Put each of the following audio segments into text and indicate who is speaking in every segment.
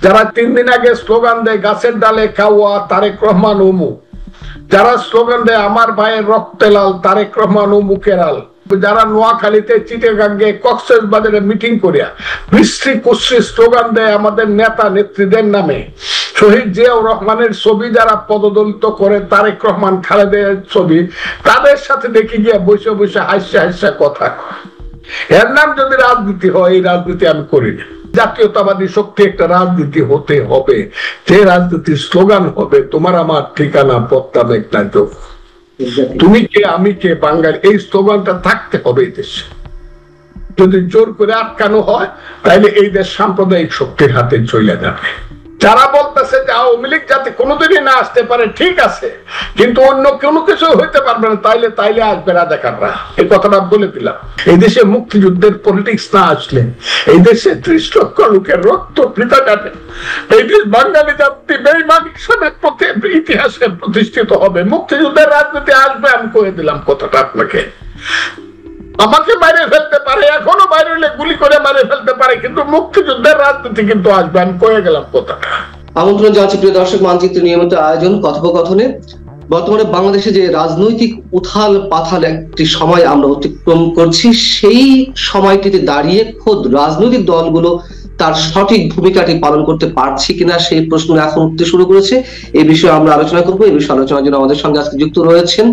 Speaker 1: যারা 3 দিন আগে স্লোগান দেয় গাছের ডালে কাওয়া তারেক রহমান উমু, যারা স্লোগান দেয় আমার ভাইয়ের রক্তে লাল তারেক রহমান উমুকের আল, যারা নোয়াখালীতে চিটাগাঙ্গে কক্সবাজারে মিটিং করিয়া বিশ্রী কুশ্রী স্লোগান দেয় আমাদের নেতা নেত্রীদের নামে, শহীদ জিয়াউর রহমানের ছবি যারা পদদলিত করে, তারেক রহমান খালেদের ছবি, তাদের সাথে দেখে গিয়া বসে বসে হাসা হাসা কথা। এর নাম যদি রাজনীতি হয়, এই রাজনীতি আমি করি না। জাতীয়তাবাদী শক্তি একটা রাজনীতি হতে হবে, যে রাজনীতির স্লোগান হবে তোমার আমার ঠিকানা পত্তাম একটা যোগ, তুমি কে আমি কে বাঙালি, এই স্লোগানটা থাকতে হবে এই দেশে। যদি জোর করে আটকানো হয় তাহলে এই দেশ সাম্প্রদায়িক শক্তির হাতে চলে যাবে। যারা বলতেছে যে আওয়ামী লীগ যাতে কোনোদিনই না আসতে পারে, ঠিক আছে, কিন্তু অন্য কোনো কিছু হইতে পারবে না, তাইলে আসবে রাজাকাররা, এই কথাটা বলে দিলাম। এই দেশে মুক্তিযুদ্ধের পলিটিক্স না আসলে এই দেশে 30 লক্ষ লোকের রক্ত বৃথা যাবে। এই দেশ বাঙালি জাতি বেঈমান হিসেবে ইতিহাসে প্রতিষ্ঠিত হবে। মুক্তিযুদ্ধের রাজনীতি আসবে, আমি কয়ে দিলাম কথাটা আপনাকে। আমাকে বাইরে ফেলতে পারে, এখনো বাইরে হলে গুলি করে মারে ফেলতে পারে, কিন্তু মুক্তিযুদ্ধের রাজনীতি কিন্তু আসবে, আমি কয়ে গেলাম কথাটা।
Speaker 2: আমন্ত্রণ জানাচ্ছি প্রিয় দর্শক, মানচিত্র নিয়মিত আয়োজন কথোপকথনে। বর্তমানে বাংলাদেশে যে রাজনৈতিক উথাল পাথাল একটি সময় আমরা অতিক্রম করছি, সেই সময়টিতে দাঁড়িয়ে খোদ রাজনৈতিক দলগুলো তার সঠিক ভূমিকাটি পালন করতে পারছে কিনা সেই প্রশ্ন এখন উঠতে শুরু করেছে। এই বিষয়ে আমরা আলোচনা করবো। এই বিষয়ে আলোচনার জন্য আমাদের সঙ্গে আজকে যুক্ত রয়েছেন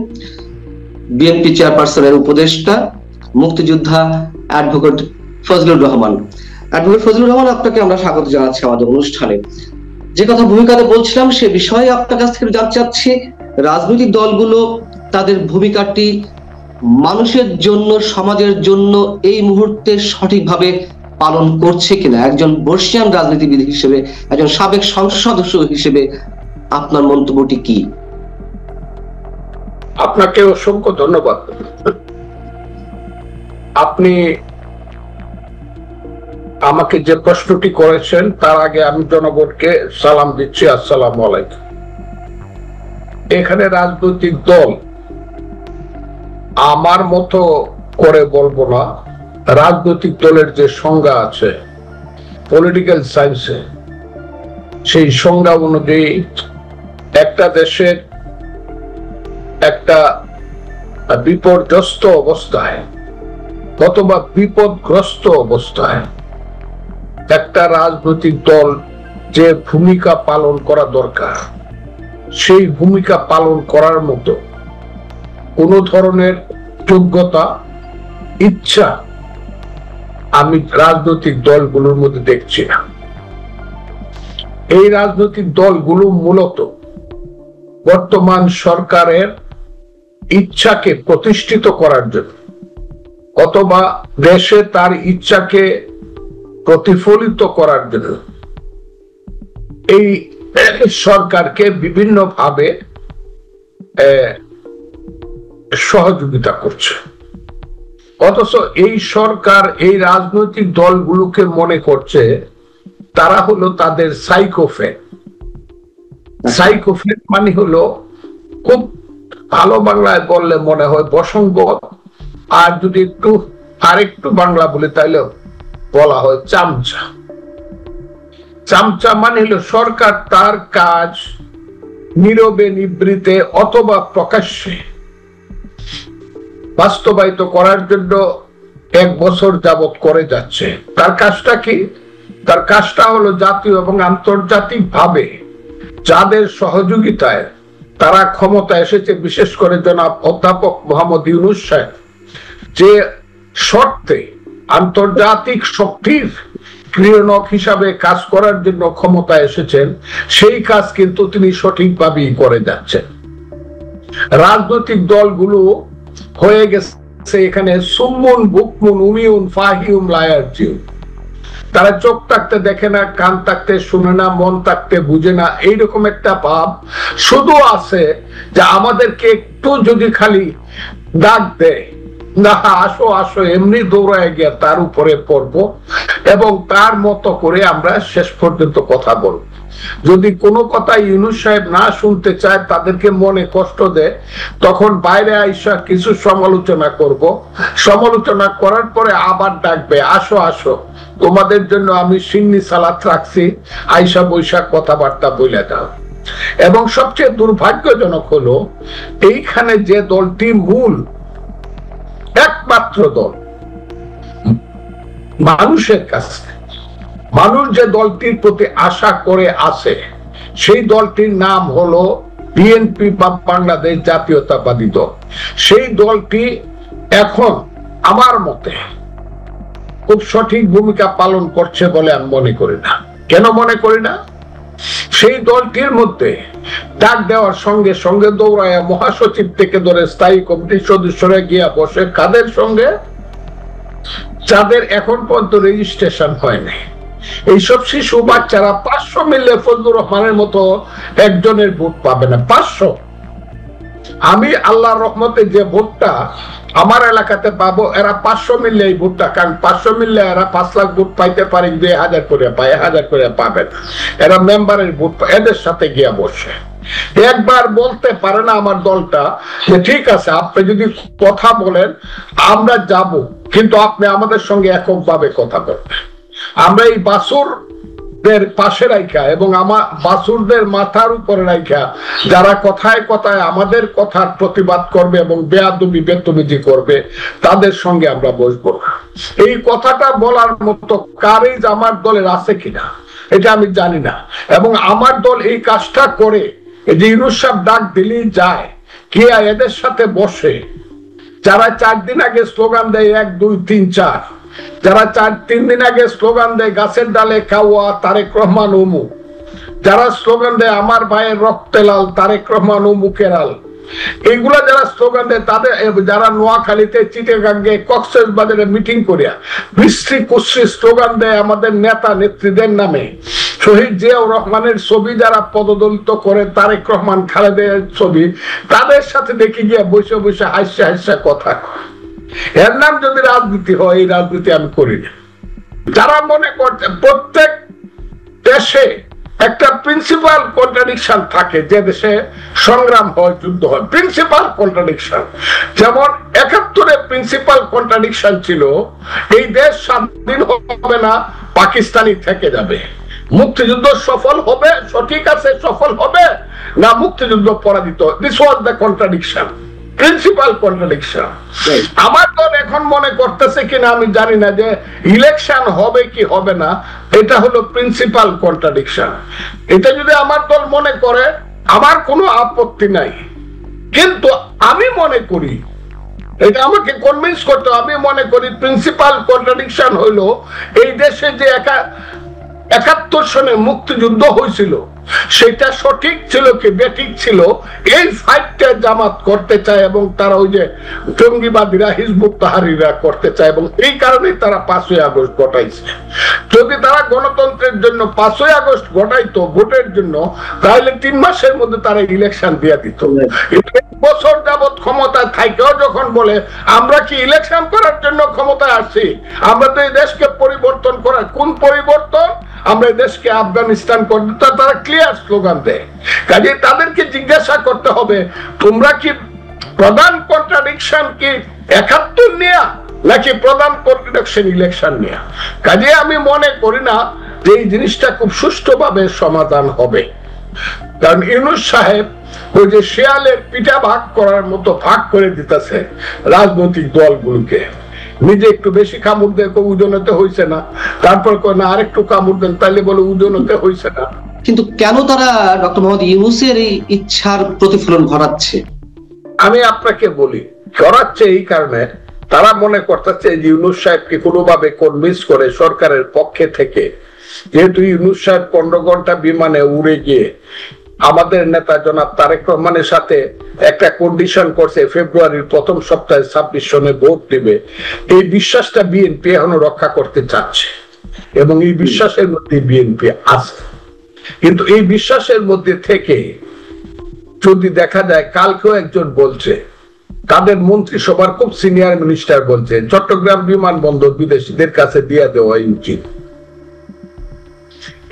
Speaker 2: বিএনপি চেয়ারপারসনের উপদেষ্টা মুক্তিযোদ্ধা অ্যাডভোকেট ফজলুর রহমান। অ্যাডভোকেট ফজলুর রহমান, আপনাকে আমরা স্বাগত জানাচ্ছি আমাদের অনুষ্ঠানে। যে কথা ভূমিকাতে বলছিলাম সে বিষয়ে আপনার কাছ থেকে জানতে চাচ্ছি, রাজনৈতিক দলগুলো তাদের ভূমিকাটি মানুষের জন্য, সমাজের জন্য এই মুহূর্তে সঠিকভাবে পালন করছে কিনা। একজন বর্ষিয়ান রাজনীতিবিদ হিসেবে, একজন সাবেক সংসদ সদস্য হিসেবে আপনার মন্তব্যটি কি?
Speaker 1: আপনাকে অসংখ্য ধন্যবাদ। আপনি আমাকে যে প্রশ্নটি করেছেন তার আগে আমি জনগণকে সালাম দিচ্ছি, আসসালামু আলাইকুম। এখানে রাজনৈতিক দল আমার মতো করে বলবো না, রাজনৈতিক দলের যে সংজ্ঞা আছে পলিটিক্যাল সায়েন্সে, সেই সংজ্ঞা অনুযায়ী একটা দেশের একটা বিপর্যস্ত অবস্থায় অথবা বিপদগ্রস্ত অবস্থায় একটা রাজনৈতিক দল যে ভূমিকা পালন করা দরকার, সেই ভূমিকা পালন করার মতো কোন ধরনের যোগ্যতা, ইচ্ছা আমি রাজনৈতিক দলগুলোর মধ্যে দেখছি না। এই রাজনৈতিক দলগুলো মূলত বর্তমান সরকারের ইচ্ছাকে প্রতিষ্ঠিত করার জন্য অথবা দেশে তার ইচ্ছাকে প্রতিফলিত করার জন্য এই সরকারকে বিভিন্নভাবে সহযোগিতা করছে। অথচ এই সরকার এই রাজনৈতিক দলগুলোকে মনে করছে তারা হলো তাদের সাইকোফ্যান। সাইকোফ্যান মানে হলো, খুব ভালো বাংলায় বললে মনে হয় বসংবদ, আর যদি আরেকটু বাংলা বলি তাহলে বলা হয় চামচা। চামচা মানে হলো সরকার তার কাজ নীরবে নিবৃতে অথবা প্রকাশ্যে বাস্তবায়িত করার জন্য 1 বছর যাবত করে যাচ্ছে। তার কাজটা কি? তার কাজটা হলো জাতীয় এবং আন্তর্জাতিক ভাবে যাদের সহযোগিতায় তারা ক্ষমতা এসেছে, বিশেষ করে জনাব অধ্যাপক মোহাম্মদ ইউনূস সাহেব যে শর্তে আন্তর্জাতিক শক্তির ক্রিয়ানক হিসাবে কাজ করার জন্য ক্ষমতা এসেছেন, সেই কাজ কিন্তু তিনি সঠিকভাবেই করে যাচ্ছেন। রাজনৈতিক দলগুলো হয়ে গেছে এখানে সুম্মুন বুকমুন উমিউন ফাহিউম লায়ারজিউ। তারা চোখ থাকতে দেখে না, কান থাকতে শুনে না, মন থাকতে বুঝে না, এইরকম একটা ভাব শুধু আছে যে আমাদেরকে একটু যদি খালি ডাক দেয় না, আসো আসো, এমনি দৌড়ায় গিয়ে তার উপরে পড়বো এবং তার মতো করে আমরা শেষ পর্যন্ত কথা বলবো। যদি কোনো কথা ইউনূস সাহেব না শুনতে চায়, তাদেরকে মনে কষ্ট দেয়, তখন বাইরে আইসা কিছু সমালোচনা করব, সমালোচনা করার পরে আবার ডাকবে, আসো আসো, তোমাদের জন্য আমি সিন্নি সালাত রাখছি, আইসা বৈশাখ কথাবার্তা বলে দাও। এবং সবচেয়ে দুর্ভাগ্যজনক হলো এইখানে যে দলটি মূল একমাত্র দল মানুষের কাছে, মানুষ যে দলটির প্রতি আশা করে আছে, সেই দলটির নাম হলো বিএনপি বা বাংলাদেশ জাতীয়তাবাদী দল। সেই দলটি এখন আমার মতে খুব সঠিক ভূমিকা পালন করছে বলে আমি মনে করি না। কেন মনে করি না? সেই দলটির মধ্যে ডাক দেওয়ার সঙ্গে সঙ্গে দৌড়ায় মহাসচিব থেকে ধরে স্থায়ী কমিটির সদস্যরা গিয়া বসে, কাদের সঙ্গে? যাদের এখন পর্যন্ত রেজিস্ট্রেশন হয়নি। এইসব শিশু বাচ্চারা 500 মিললে ফজলুর রহমানের মতো একজনের ভোট পাবে না। 500। আমি আল্লাহর রহমতে যে ভোটটা আমার এলাকাতে পাবো, এরা 500 মিললে এই ভোটটা, কারণ 500 মিললে এরা 5 লাখ ভোট পাইতে পারে, 2000 করে পায়, 1000 করে পাবেন। এরা মেম্বারের ভোট, এদের সাথে গিয়া বসে একবার বলতে পারে না আমার দলটা যে ঠিক আছে, আপনি যদি কথা বলেন আমরা যাব, কিন্তু আপনি আমাদের সঙ্গে এককভাবে কথা বলবেন। আমরা এই বাসুরদের পাশে রাখা এবং আমার বাসুরদের মাথার উপরে রাখা যারা কথায় কথায় আমাদের কথার প্রতিবাদ করবে এবং বেয়াদবি বেতমিজি করবে, তাদের সঙ্গে আমরা বসবো। এই কথাটা বলার মতো কারেজ আমার দলের আছে কিনা এটা আমি জানি না। এবং আমার দল এই কাজটা করে, যে ইউনূস সাহেব ডাক দিলেই যায়, কে এদের সাথে বসে, যারা 4 দিন আগে স্লোগান দেয় 1 2 3 4, যারা 3 দিন আগে স্লোগান দেয় গাছের ডালে কাওয়া তারেক রহমান অমুক, যারা স্লোগান দেয় আমার ভাইয়ের রক্তে লাল তারেক রহমান অমুকের আল, এইগুলা যারা স্লোগান দেয়, তাদের যারা নোয়াখালীতে, চিটাগাঙ্গে, কক্সবাজারে মিটিং করিয়া বিশ্রী কুশ্রী স্লোগান দেয় আমাদের নেতা নেত্রীদের নামে, শহীদ জিয়াউর রহমানের ছবি যারা পদদলিত করে, তারেক রহমান খালেদের ছবি, তাদের সাথে দেখে গিয়া বসে বসে হাসা হাসা কথা। এর নাম যদি রাজনীতি হয়, এই রাজনীতি আমি করি না। যারা মনে করছে প্রত্যেক দেশে একটা প্রিন্সিপাল কন্ট্রাডিকশন থাকে, যে দেশে সংগ্রাম হয়, যুদ্ধ হয়, প্রিন্সিপাল কন্ট্রাডিকশন। যেমন 71-এ প্রিন্সিপাল কন্ট্রাডিকশন ছিল এই দেশ স্বাধীন হবে না, পাকিস্তানি থেকে যাবে। মুক্তিযুদ্ধ সফল হবে, সঠিক আছে, সফল হবে না মুক্তিযুদ্ধ পরাজিত। This was the contradiction, principal contradiction. আমার দল এখন মনে করতেছে কিনা আমি জানি না, যে ইলেকশন হবে কি হবে না, এটা হলো প্রিন্সিপাল কন্ট্রাডিকশন। এটা যদি আমার দল মনে করে, আমার কোনো আপত্তি নাই, কিন্তু আমি মনে করি, এটা আমাকে কনভিন্স করতে, আমি মনে করি প্রিন্সিপাল কন্ট্রাডিকশন হইলো এই দেশে যে 71 সনে মুক্তিযুদ্ধ হয়েছিল, সেটা সঠিক ছিল কি বেঠিক ছিল, এই ফাইটটা জামাত করতে চায় এবং তারা ওই যে জঙ্গিবাদীরা, হিজবুত তাহরিরা করতে চায়, এবং এই কারণেই তারা 5ই আগস্ট ঘটাইছে। যদি তারা গণতন্ত্রের জন্য 5ই আগস্ট ঘটাইতো ভোটের জন্য, তাহলে 3 মাসের মধ্যে তারা ইলেকশন দিয়ে দিত। 1 বছর যাবৎ ক্ষমতায় থাকেও যখন বলে আমরা কি ইলেকশন করার জন্য ক্ষমতায় আসছি, আমরা তো এই দেশকে পরিবর্তন করার, কোন পরিবর্তন? আমরা দেশকে আফগানিস্তান করতে, তারা ক্লিয়ার স্লোগান দেয়। কাজে তাদেরকে জিজ্ঞাসা করতে হবে, তোমরা কি প্রধান কন্ট্রাডিকশন কি 71 নিয়ে, নাকি প্রধান কন্ট্রাডিকশন ইলেকশন নিয়ে? কাজে আমি মনে করি না যে এই জিনিসটা খুব সুষ্ঠুভাবে সমাধান হবে। কারণ ইউনূস সাহেব ওই যে শেয়ালের পিঠা ভাগ করার মতো ভাগ করে দিতেছে রাজনৈতিক দলগুলোকে। নিজে একটু বেশি কামড় দিয়ে ওজনতে হয়েছে না, তারপর না আরেকটু কামড় দেন, তাইলে বলে ওজনতে হয়েছে না।
Speaker 2: কিন্তু কেন তারা ডক্টর মোহাম্মদ ইউনূসের এই ইচ্ছার প্রতিফলন ঘটাচ্ছে?
Speaker 1: আমি আপনাকে বলি, ঘটাচ্ছে এই কারণে, তারা মনে করতেছে যে ইউনূস সাহেবকে কোনোভাবে কনভিন্স করে সরকারের পক্ষে থেকে, যেহেতু ইউনূস সাহেব 15 ঘন্টা বিমানে উড়ে গিয়ে আমাদের নেতা জনাব তারেক রহমানের সাথে একটা কন্ডিশন করছে, ফেব্রুয়ারির প্রথম সপ্তাহে 26 সনে ভোট দিবে, এই বিশ্বাসটা বিএনপি এখনো রক্ষা করতে চাচ্ছে এবং এই বিশ্বাসের মধ্যে বিএনপি আছে। কিন্তু এই বিশ্বাসের মধ্যে থেকে যদি দেখা যায়, কালকেও একজন বলছে তাদের মন্ত্রিসভার খুব সিনিয়র মিনিস্টার বলছে চট্টগ্রাম বিমানবন্দর বিদেশিদের কাছে দিয়ে দেওয়াই উচিত।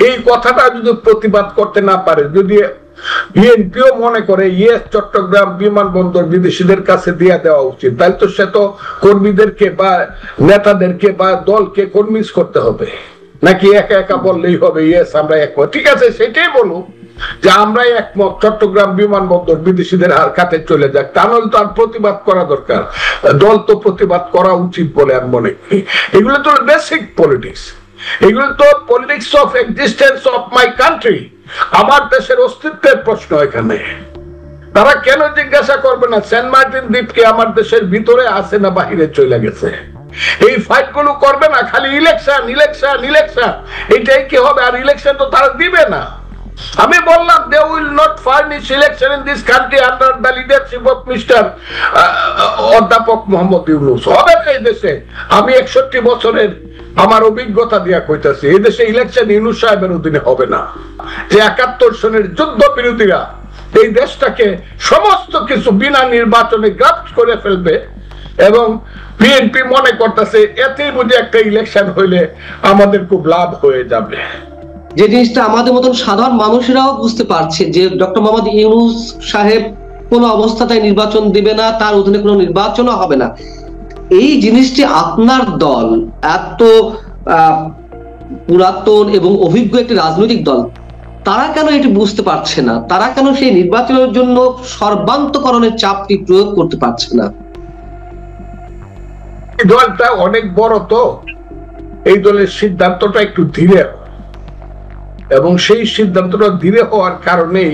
Speaker 1: এই কথাটা যদি প্রতিবাদ করতে না পারে, যদি বিএনপিও মনে করে ইয়েস চট্টগ্রাম বিমানবন্দর বিদেশিদের কাছে দিয়ে দেওয়া উচিত, তাহলে তো সে তো কর্মীদেরকে বা নেতাদেরকে বা দলকে কনভিন্স করতে হবে, নাকি একা একা বললেই হবে ইয়েস আমরা একমত। ঠিক আছে, সেটাই বলুন যে আমরাই একমত চট্টগ্রাম বিমানবন্দর বিদেশিদের হাতে চলে যাক, তা নয় তো আর প্রতিবাদ করা দরকার, দল তো প্রতিবাদ করা উচিত বলে আমি মনে করি। এগুলো তো বেসিক পলিটিক্স, এগুলো তো politics of existence of my country, আমার দেশের অস্তিত্বের প্রশ্ন এখানে। তারা কেন জিজ্ঞাসা করবে না সেন্ট মার্টিন দ্বীপকে আমার দেশের ভিতরে আছে না বাহিরে চলে গেছে? এই ফাইট গুলো করবে না, খালি ইলেকশন ইলেকশন ইলেকশন, এটাই কি হবে? আর ইলেকশন তো তারা দিবে না। আমি বললাম they will not furnish election in this country under the leadership of mister অধ্যাপক মোহাম্মদ ইউনূস। হবে না এই দেশে। আমি 61 বছরের আমার অভিজ্ঞতা দিয়া কইতাছি, এই দেশে ইলেকশন ইউনূস সাহেবের অধীনে হবে না। যে 71 সনের যুদ্ধ বিরোধীরা এই দেশটাকে সমস্ত কিছু বিনা নির্বাচনে গ্রাফট করে ফেলবে, এবং বিএনপি মনে করতেছে এতেই বুঝে একটা ইলেকশন হইলে আমাদের খুব লাভ হয়ে যাবে।
Speaker 2: যে জিনিসটা আমাদের মতন সাধারণ মানুষেরাও বুঝতে পারছে যে ডক্টর মোহাম্মদ ইউনূস সাহেব কোনো অবস্থাতেই নির্বাচন দিবে না, তার অধীনে কোনো নির্বাচনও হবে না। এই জিনিসটি আপনার দল এত পুরাতন এবং অভিজ্ঞ একটি রাজনৈতিক দল, তারা কেন এটি বুঝতে পারছে না? তারা কেন সেই নির্বাচনের জন্য সর্বান্তকরণের চাপটি প্রয়োগ করতে পারছে না?
Speaker 1: এই দলটা অনেক বড়, তো এই দলের সিদ্ধান্তটা একটু ধীরে, এবং সেই সিদ্ধান্তটা ধীরে হওয়ার কারণেই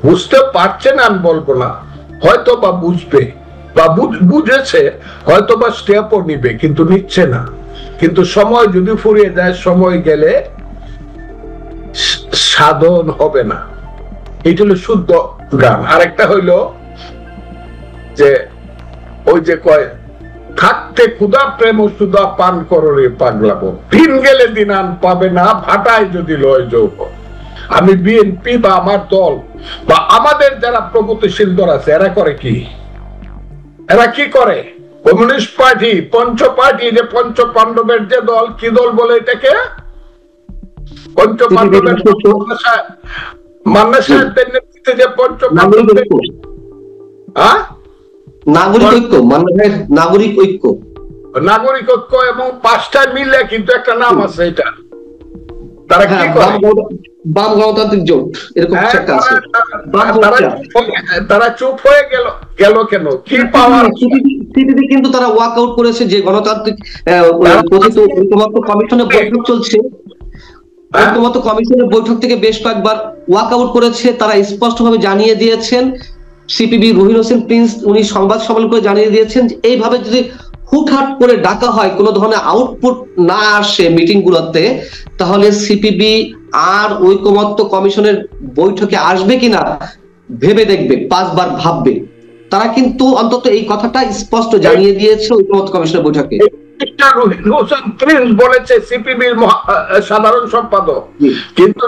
Speaker 1: বুঝতে পারছে না, আমি বলবো না, হয়তো বা বুঝবে বা বুঝেছে, হয়তো বা স্টেপও নিবে, কিন্তু নিচ্ছে না। কিন্তু সময় যদি ফুরিয়ে যায়, সময় গেলে সাধন হবে না। এইটা হলো শুদ্ধ গান। আরেকটা হইলো যে ওই যে কয় থাকতে ক্ষুধা প্রেম সুধা পান করো রে পাগলাবো, দিন গেলে দিন আন পাবে না, ভাটায় যদি লয় যৌব। আমি বিএনপি বা আমার দল বা আমাদের যারা প্রগতিশীল দল আছে, এরা করে কি? এরা কি করে? কমিউনিস্ট পার্টি, পঞ্চ পার্টি, যে পঞ্চ পাণ্ডবের যে দল, কি দল বলে এটাকে? পঞ্চ পাণ্ডবের মান্না সাহেবদের নেতৃত্বে যে পঞ্চ পাণ্ডবের
Speaker 2: নাগরিক ঐক্য, নাগরিক ঐক্য,
Speaker 1: নাগরিক ঐক্য এবং 5টা মিলে কিন্তু একটা নাম আছে। এটা তারা কি করে?
Speaker 2: বাম গণতান্ত্রিক জোট, এরকম একটা আছে।
Speaker 1: তারা চুপ হয়ে গেল কেন? কি পাওয়ার?
Speaker 2: সিপিবি কিন্তু তারা ওয়াক আউট করেছে, যে গণতান্ত্রিক কথিত ঐক্যমত্য কমিশনের বৈঠক চলছে, ঐক্যমত্য কমিশনের বৈঠক থেকে বেশ কয়েকবার ওয়াক আউট করেছে। তারা স্পষ্টভাবে জানিয়ে দিয়েছেন, সিপিবি রহিন হোসেন প্রিন্স উনি সংবাদ সম্মেলন করে জানিয়ে দিয়েছেন যে এইভাবে যদি হুটহাট করে ডাকা হয়, কোনো ধরনের আউটপুট না আসে মিটিং গুলোতে, তাহলে সিপিবি আর ঐকমত্য কমিশনের বৈঠকে আসবে কিনা ভেবে দেখবে, 5 বার ভাববে। তারা কিন্তু অন্তত এই কথাটা স্পষ্ট জানিয়ে দিয়েছে ঐকমত্য কমিশনের বৈঠকে।
Speaker 1: রহিন হোসেন প্রিন্স বলেছে, সিপিবির সাধারণ সম্পাদক। কিন্তু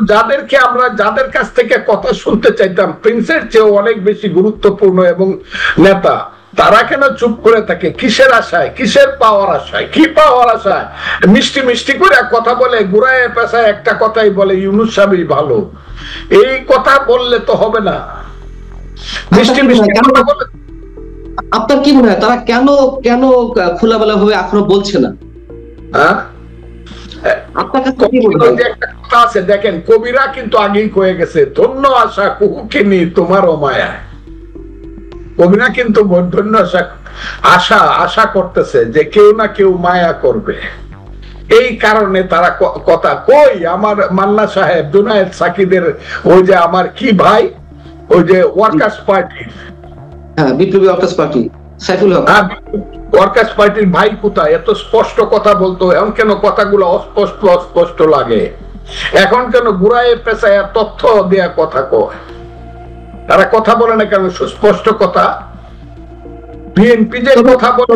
Speaker 1: যাদের কাছ থেকে কথা শুনতে চাইতাম, প্রিন্সের চেয়ে অনেক বেশি গুরুত্বপূর্ণ এবং নেতা, তারা কেন চুপ করে থাকে? কিসের আশায়? কিসের পাওয়ার আশায়? কি পাওয়ার আশায়? মিষ্টি মিষ্টি করে কথা বলে, ঘুরায় পেশায় একটা কথাই বলে, ইউনূস সাহেবই ভালো। এই কথা বললে তো হবে না। মিষ্টি মিষ্টি কথা বলে।
Speaker 2: আপনার কি মনে হয় তারা কেন খোলামেলা ভাবে এখনো বলছে না?
Speaker 1: আপনার কাছে কি মনে হয়? একটা কথা আছে, দেখেন, কবিরা কিন্তু আগেই কয়ে গেছে, ধন্য আশা কুহুকিনী তোমারও মায়া। কবিরা কিন্তু ধন্য আশা করতেছে যে কেউ না কেউ মায়া করবে। এই কারণে তারা কথা কই, আমার মান্না সাহেব, জুনায়েদ সাকিদের ওই যে আমার কি ভাই, ওই যে ওয়ার্কার্স পার্টি,
Speaker 2: বিপ্লবী ওয়ার্কার্স পার্টি, সাইফুল হক,
Speaker 1: ওয়ার্কার্স পার্টির ভাই কোথায়? এত স্পষ্ট কথা বলতো, এখন কেন কথাগুলো অস্পষ্ট লাগে? এখন কেন ঘুরায় পেঁচায় তথ্য দেয়া কথা কয়? তারা কথা বলে না কেন সুস্পষ্ট কথা? বিএনপি যে কথা বলে,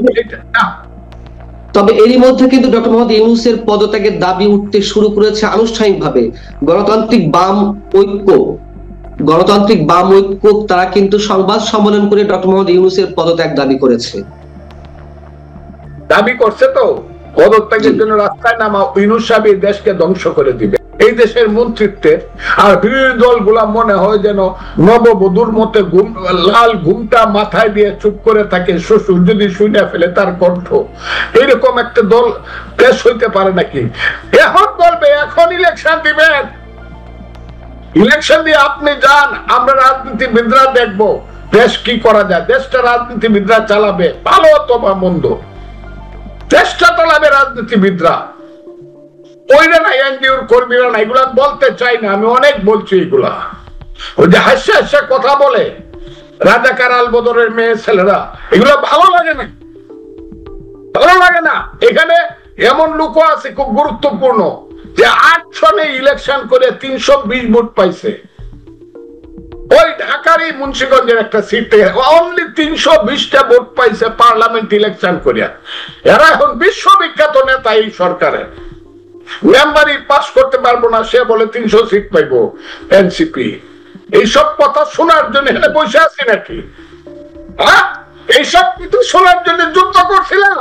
Speaker 2: তবে এরই মধ্যে কিন্তু ডক্টর মোহাম্মদ ইউনূসের পদত্যাগের দাবি উঠতে শুরু করেছে আনুষ্ঠানিকভাবে। গণতান্ত্রিক বাম ঐক্য গণতান্ত্রিক বাম ঐক্য তারা কিন্তু সংবাদ সম্মেলন করে ডক্টর মোহাম্মদ ইউনূসের পদত্যাগ দাবি করেছে।
Speaker 1: দাবি করছে তো, পদত্যাগের জন্য রাস্তায় নামা। ইউনূস সাহেব এই দেশকে ধ্বংস করে দিবে, এই দেশের মন্ত্রিত্বের। আর বিরোধী দলগুলা মনে হয় যেন নববধূর মতে লাল ঘুমটা মাথায় দিয়ে চুপ করে থাকে, শ্বশুর যদি শুনে ফেলে তার কণ্ঠ। এইরকম একটা দল দেশ হইতে পারে নাকি? এখন বলবে এখন ইলেকশন দিবেন, ইলেকশন দিয়ে আপনি যান, আমরা রাজনীতিবিদরা দেখবো দেশ কি করা যায়। দেশটা রাজনীতিবিদরা চালাবে, ভালো অথবা মন্দ, দেশটা চালাবে রাজনীতিবিদরা, ওইরা না এনজিওর কর্মীরা না। এগুলা বলতে চাই না, আমি অনেক বলছি এগুলা। ওই যে হাসে হাসে কথা বলে রাজাকার আলবদরের মেয়ে ছেলেরা, এগুলো ভালো লাগে না, ভালো লাগে না। এখানে এমন লোক আছে খুব গুরুত্বপূর্ণ, যে 8 সনে ইলেকশন করে 320 ভোট পাইছে। ওই ঢাকার এই মুন্সিগঞ্জের একটা সিট থেকে অনলি 320টা ভোট পাইছে পার্লামেন্ট ইলেকশন করিয়া। এরা এখন বিশ্ববিখ্যাত নেতা এই সরকারের। মেম্বারই পাস করতে পারবো না, সে বলে 300 সিট পাইবো এনসিপি। এইসব কথা শোনার জন্য এখানে বসে আছি নাকি? এইসব কিন্তু শোনার জন্য যুদ্ধ করছিলাম।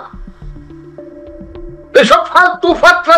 Speaker 1: এসব ফালতু ফাত্রা